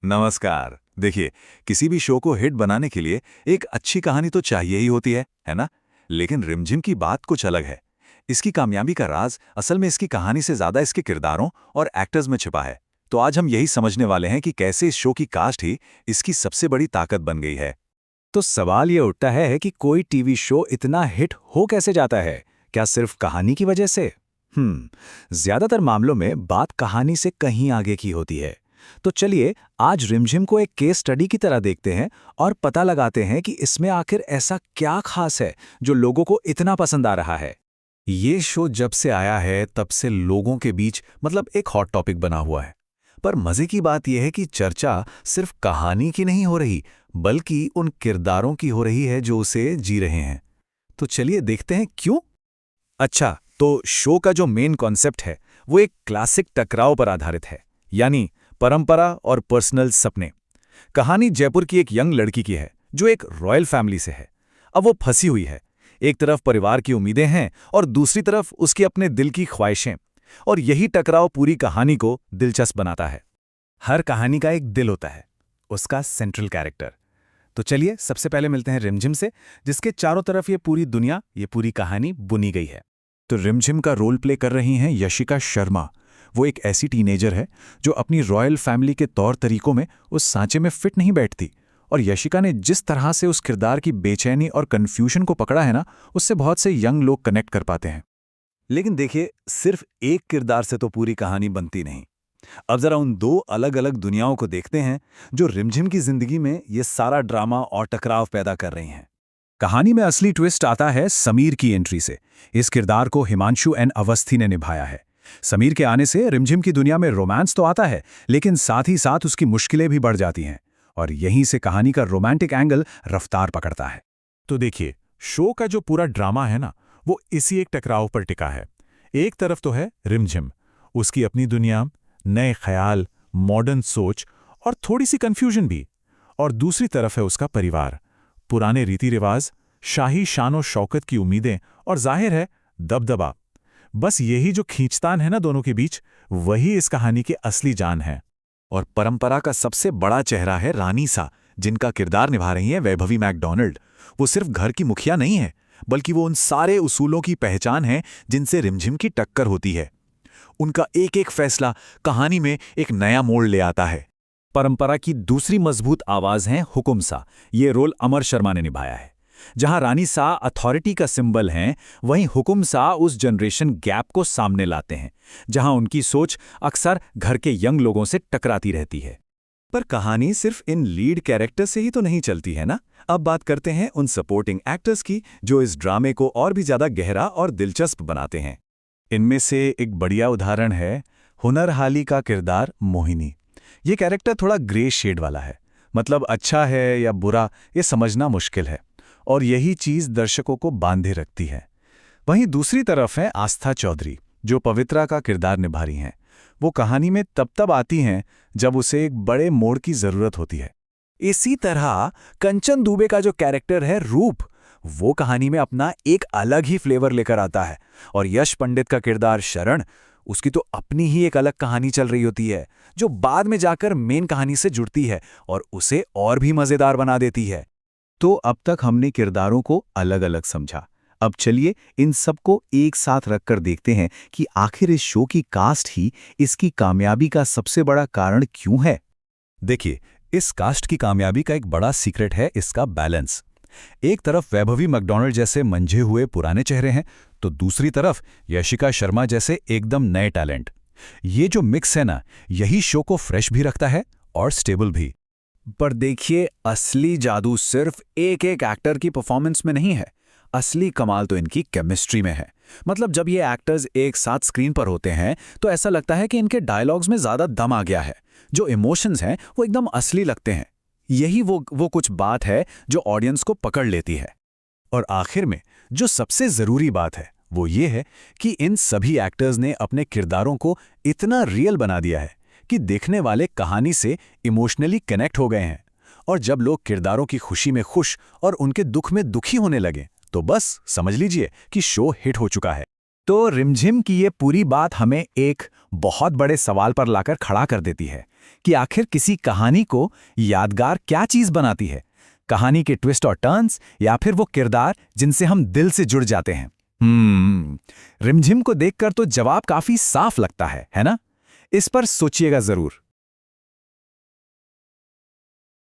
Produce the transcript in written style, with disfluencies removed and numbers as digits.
नमस्कार। देखिए, किसी भी शो को हिट बनाने के लिए एक अच्छी कहानी तो चाहिए ही होती है ना? लेकिन रिमझिम की बात कुछ अलग है। इसकी कामयाबी का राज असल में इसकी कहानी से ज्यादा इसके किरदारों और एक्टर्स में छिपा है। तो आज हम यही समझने वाले हैं कि कैसे इस शो की कास्ट ही इसकी सबसे बड़ी ताकत बन गई है। तो सवाल ये उठता है कि कोई टीवी शो इतना हिट हो कैसे जाता है? क्या सिर्फ कहानी की वजह से? ज्यादातर मामलों में बात कहानी से कहीं आगे की होती है। तो चलिए आज रिमझिम को एक केस स्टडी की तरह देखते हैं और पता लगाते हैं कि इसमें आखिर ऐसा क्या खास है जो लोगों को इतना पसंद आ रहा है। ये शो जब से आया है तब से लोगों के बीच एक हॉट टॉपिक बना हुआ है। पर मजे की बात यह है कि चर्चा सिर्फ कहानी की नहीं हो रही, बल्कि उन किरदारों की हो रही है जो उसे जी रहे हैं। तो चलिए देखते हैं क्यों। अच्छा, तो शो का जो मेन कॉन्सेप्ट है वो एक क्लासिक टकराव पर आधारित है, यानी परंपरा और पर्सनल सपने। कहानी जयपुर की एक यंग लड़की की है जो एक रॉयल फैमिली से है। अब वो फंसी हुई है। एक तरफ परिवार की उम्मीदें हैं और दूसरी तरफ उसके अपने दिल की ख्वाहिशें। और यही टकराव पूरी कहानी को दिलचस्प बनाता है। हर कहानी का एक दिल होता है, उसका सेंट्रल कैरेक्टर। तो चलिए सबसे पहले मिलते हैं रिमझिम से, जिसके चारों तरफ ये पूरी दुनिया, ये पूरी कहानी बुनी गई है। तो रिमझिम का रोल प्ले कर रही हैं यशिका शर्मा। वो एक ऐसी टीनेजर है जो अपनी रॉयल फैमिली के तौर तरीकों में उस सांचे में फिट नहीं बैठती। और यशिका ने जिस तरह से उस किरदार की बेचैनी और कन्फ्यूजन को पकड़ा है ना, उससे बहुत से यंग लोग कनेक्ट कर पाते हैं। लेकिन देखिए, सिर्फ एक किरदार से तो पूरी कहानी बनती नहीं। अब जरा उन दो अलग अलग दुनियाओं को देखते हैं जो रिमझिम की जिंदगी में ये सारा ड्रामा और टकराव पैदा कर रही हैं। कहानी में असली ट्विस्ट आता है समीर की एंट्री से। इस किरदार को हिमांशु एन अवस्थी ने निभाया है। समीर के आने से रिमझिम की दुनिया में रोमांस तो आता है, लेकिन साथ ही साथ उसकी मुश्किलें भी बढ़ जाती हैं। और यहीं से कहानी का रोमांटिक एंगल रफ्तार पकड़ता है। तो देखिए, शो का जो पूरा ड्रामा है ना, वो इसी एक टकराव पर टिका है। एक तरफ तो है रिमझिम, उसकी अपनी दुनिया, नए ख्याल, मॉडर्न सोच और थोड़ी सी कंफ्यूजन भी। और दूसरी तरफ है उसका परिवार, पुराने रीति रिवाज, शाही शानो शौकत की उम्मीदें और जाहिर है दबदबा। बस यही जो खींचतान है ना दोनों के बीच, वही इस कहानी की असली जान है। और परंपरा का सबसे बड़ा चेहरा है रानी सा, जिनका किरदार निभा रही हैं वैभवी मैकडॉनल्ड। वो सिर्फ घर की मुखिया नहीं है, बल्कि वो उन सारे उसूलों की पहचान है जिनसे रिमझिम की टक्कर होती है। उनका एक एक फैसला कहानी में एक नया मोड़ ले आता है। परंपरा की दूसरी मजबूत आवाज है हुकुम सा। ये रोल अमर शर्मा ने निभाया है। जहां रानी सा अथॉरिटी का सिंबल हैं, वहीं हुकुम सा उस जनरेशन गैप को सामने लाते हैं जहां उनकी सोच अक्सर घर के यंग लोगों से टकराती रहती है। पर कहानी सिर्फ इन लीड कैरेक्टर से ही तो नहीं चलती है ना। अब बात करते हैं उन सपोर्टिंग एक्टर्स की जो इस ड्रामे को और भी ज्यादा गहरा और दिलचस्प बनाते हैं। इनमें से एक बढ़िया उदाहरण है हुनर हाली का किरदार मोहिनी। ये कैरेक्टर थोड़ा ग्रे शेड वाला है, अच्छा है या बुरा ये समझना मुश्किल है, और यही चीज दर्शकों को बांधे रखती है। वहीं दूसरी तरफ है आस्था चौधरी, जो पवित्रा का किरदार निभा रही हैं। वो कहानी में तब आती हैं जब उसे एक बड़े मोड़ की जरूरत होती है। इसी तरह कंचन दुबे का जो कैरेक्टर है रूप, वो कहानी में अपना एक अलग ही फ्लेवर लेकर आता है। और यश पंडित का किरदार शरण, उसकी तो अपनी ही एक अलग कहानी चल रही होती है जो बाद में जाकर मेन कहानी से जुड़ती है और उसे और भी मजेदार बना देती है। तो अब तक हमने किरदारों को अलग अलग समझा। अब चलिए इन सबको एक साथ रखकर देखते हैं कि आखिर इस शो की कास्ट ही इसकी कामयाबी का सबसे बड़ा कारण क्यों है। देखिए, इस कास्ट की कामयाबी का एक बड़ा सीक्रेट है इसका बैलेंस। एक तरफ वैभवी मैकडॉनल्ड जैसे मंझे हुए पुराने चेहरे हैं, तो दूसरी तरफ यशिका शर्मा जैसे एकदम नए टैलेंट। ये जो मिक्स है ना, यही शो को फ्रेश भी रखता है और स्टेबल भी। पर देखिए, असली जादू सिर्फ एक एक एक्टर की परफॉर्मेंस में नहीं है। असली कमाल तो इनकी केमिस्ट्री में है। जब ये एक्टर्स एक साथ स्क्रीन पर होते हैं तो ऐसा लगता है कि इनके डायलॉग्स में ज्यादा दम आ गया है। जो इमोशंस हैं वो एकदम असली लगते हैं। यही वो कुछ बात है जो ऑडियंस को पकड़ लेती है। और आखिर में जो सबसे जरूरी बात है वो ये है कि इन सभी एक्टर्स ने अपने किरदारों को इतना रियल बना दिया है कि देखने वाले कहानी से इमोशनली कनेक्ट हो गए हैं। और जब लोग किरदारों की खुशी में खुश और उनके दुख में दुखी होने लगे, तो बस समझ लीजिए कि शो हिट हो चुका है। तो रिमझिम की ये पूरी बात हमें एक बहुत बड़े सवाल पर लाकर खड़ा कर देती है कि आखिर किसी कहानी को यादगार क्या चीज़ बनाती है, कहानी के ट्विस्ट और टर्न्स या फिर वो किरदार जिनसे हम दिल से जुड़ जाते हैं। रिमझिम को देखकर तो जवाब काफी साफ लगता है ना? इस पर सोचिएगा जरूर।